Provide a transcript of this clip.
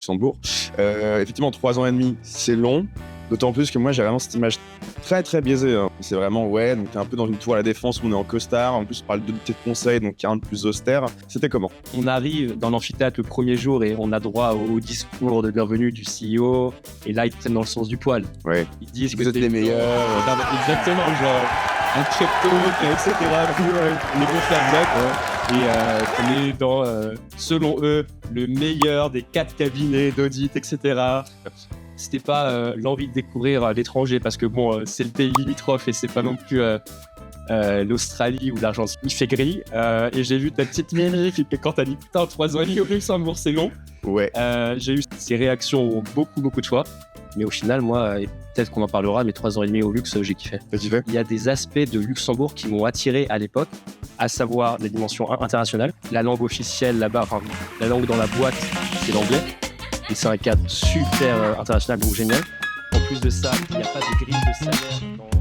Luxembourg. Effectivement, 3 ans et demi, c'est long. D'autant plus que moi, j'ai vraiment cette image très, très biaisée. Hein. C'est vraiment, ouais, donc t'es un peu dans une tour à la Défense où on est en costard. En plus, on parle de thé de conseil, donc il y a un de plus austère. C'était comment? On arrive dans l'amphithéâtre le premier jour et on a droit au discours de bienvenue du CEO. Et là, ils te prennent dans le sens du poil. Ouais. Ils disent Vous êtes les meilleurs. Exactement, genre un crypto, etc. Les vont faire blague. Et on est dans, selon eux, le meilleur des 4 cabinets d'audit, etc. C'était pas l'envie de découvrir l'étranger parce que bon, c'est le pays limitrophe et c'est pas non plus l'Australie ou l'Argentine. Il fait gris et j'ai vu ta petite mimi qui, quand t'as dit putain, 3 ans et demi au Luxembourg, c'est long. Ouais. J'ai eu ces réactions ont beaucoup de choix. Mais au final, moi, et peut-être qu'on en parlera, mais 3 ans et demi au luxe, j'ai kiffé. Il y a des aspects de Luxembourg qui m'ont attiré à l'époque, à savoir les dimensions internationales. La langue officielle là-bas, enfin, la langue dans la boîte, c'est l'anglais. Et c'est un cadre super international, donc génial. En plus de ça, il n'y a pas de grille de salaire dans